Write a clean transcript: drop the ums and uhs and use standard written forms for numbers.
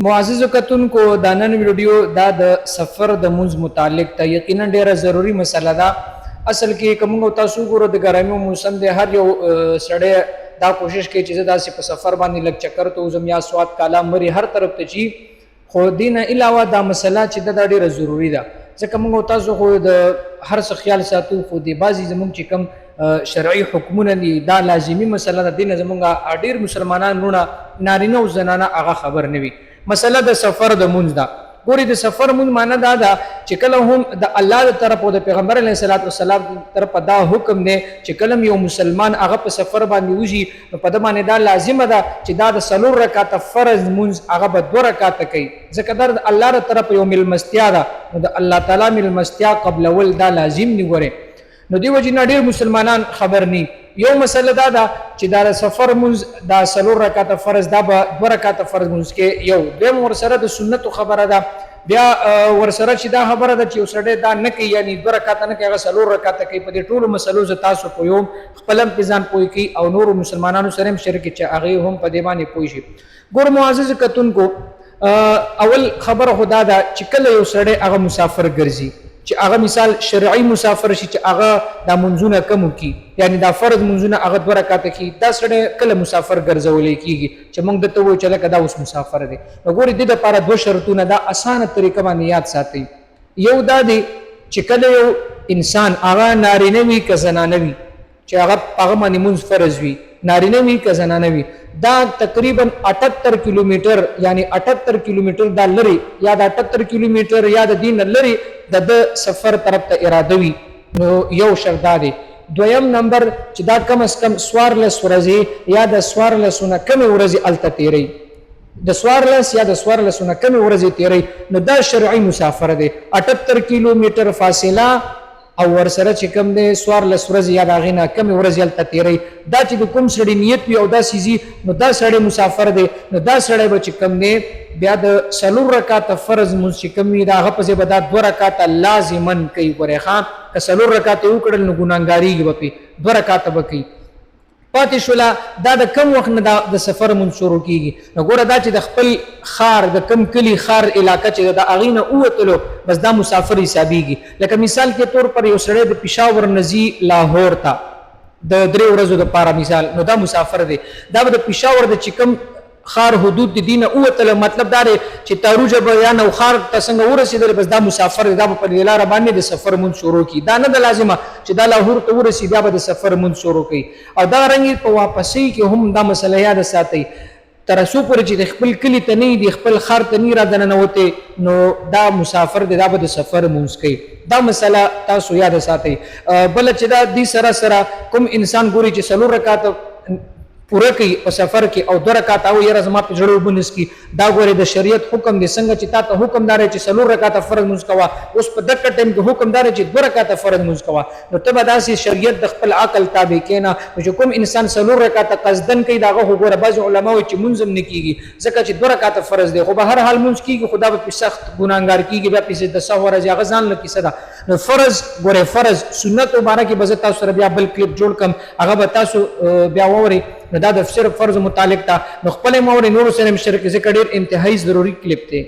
معزز کتونکو دا نن ویډیو دا د سفر د منځ متعلق ته یقینا ډیره ضروری مسله ده. اصل کې کوم تاسو ګورو د ګرمي موسم د هر یو سړی دا کوشش کوي چې داسې په سفر باندې لږ چکر ته وزم یا سواد کالا مري هر طرف ته چی خو دین علاوه دا مسله چې دا ډیره ضروری ده ځکه موږ تاسو خو د هر څه خیال ساتو خو د بعضی زموږ چې کم شرعي حکمونه دي دا لازمی مسله ده. دین زموږ ډیر مسلمانانو نارینه او زنانه هغه خبر نه وي. مسله د سفر د منځ ده. ګوري د سفر منځ معنی دا ده چې کله هم د الله تر طرف او د پیغمبر علیه الصلاۃ والسلام طرف دا حکم دی چې کله یو مسلمان هغه په سفر باندې وځي نو په د باندې دا لازمه ده چې دا د 3 رکعات فرض منځ هغه به 2 رکعات کوي ځکه دا د الله تر طرف یو ملمستیا ده نو د الله تعالی ملمستیا قبل ول دا لازم دی. ګوره نو دی وجه ډیر مسلمانان خبر ني. یو مسله دا ده چې دا سفر منځ دا 3 رکعات فرض دا به 2 رکعات فرض منځ کې یو د ورسره د سنت خبره ده. بیا ورسره چې دا خبره ده چې وسړی دا نه کوي یعنی 2 رکعات نه کوي هغه 3 رکعات کوي. په دې ټولو مسلو ز تاسو په یو خپل ځان پوي کوي او نور مسلمانانو سره هم شریک چې هغه هم په دې باندې پوي شي. ګور معزز کتونکو اول خبر خدا دا چې کله یو سړی هغه مسافر ګرځي چې هغه مثال شرعي مسافر شي چې هغه د منځونه کم کی یعنی دا فرض منځونه هغه 2 رکعات کی دا سړی کله مسافر ګرځولې کیږي چې موږ دته وایو چې لکه دا اوس مسافر دی. وګورئ د لپاره 2 شرطونه دا اسانه طریقه باندې یاد ساتئ. یو دا دی چې کله یو انسان هغه نارینه وي که زنانه وي چې هغه باندې منځ فرض وي نارینه وي که زنانه وي دا تقریبا 78 کیلومتر یعنی 78 کیلومتر دا لري یا دا 78 کیلومتر یا د دین لري د سفر طرف ته اراده وي نو یو شرط دی. دویم نمبر چې دا کم از کم 14 ورځې یا د 14 نه کم ورځې الته تیری د 14 یا د 14 نه کم ورځې تیری نو دا شرعي مسافر دی. 78 کیلومتر فاصله او ورسره چې کم دی 14 ورځې یا د غینا کم ورځې الته تیری دا چې د کوم سړي نیت وي او دا سيزي نو دا سړی مسافر دی. نو دا سړی به چې کم دی بیا د 3 رکعات فرض منځ چې کم وي دا هغه پسې به دا 2 رکعات لازمن کوي. ګورې ښه که 3 رکعات وکړل نو ګناهګاریږي به پې 2 رکعات به کوي. پاتې شوله دا د کم وخت نه د سفر منځ شروع کیږي. نو ګوره دا چې د خپل خار د کم کلی خار علاقه چې د هغې نه ووتلو بس دا مسافر حسابیږي. لکه مثال کې طور پر یو سړی د پېښور نه ځي لاهور ته د 3 ورځو دپاره مثال نو دا مسافر دی. دا به د پېښور د چې کم خار حدود د دینه اوتله مطلب دا دی چې تاروجه به یا نوخار ته څنګه ورسېدل بس دا مسافر دی دا به په دې لاره باندې د سفر منځ شروع کړي. دا نه ده لازمه چې دا لاهور ته ورسي بیا به د سفر منځ شروع کوي. او دا رنګ په واپسۍ کې هم دا مسله یاد ساتئ تر څو پورې چې د خپل کلي ته نه د خپل خار ته نه را دننوتې نو دا مسافر دی دا به د سفر منځ کوي. دا مسله تاسو یاد ساتئ. بل چې دا دې سره سره کوم انسان ګوري چې 3 رکعات پوره کوي په سفر کې او 2 رکعات او یره زما په جوړو بنس کی دا ګوره د شریعت حکم دی څنګه چې تا ته حکم دار چې 3 رکعات فرض منځ کوا اوس په دغه ټیم کې حکم دار چې 2 رکعات فرض منځ کوا نو ته به داسې شریعت د خپل عقل تابع کینا چې کوم انسان 3 رکعات قصدن کوي دا غوړه بعض علما چې منځم نه کیږي ځکه چې 2 رکعات فرض دی خو به هر حال منځ کیږي خدا به سخت ګناهګار کیږي بیا په د سحور ځای غزان لکه صدا نو فرض ګوره فرض سنت مبارک به تاسو سره بیا بل کلیپ جوړ کم هغه به تاسو بیا ووري نو دا د صرف فرض متعلق تا نو خپل مور نور سره مشترک ذکر ډیر انتهایی ضروری کلیپ دی.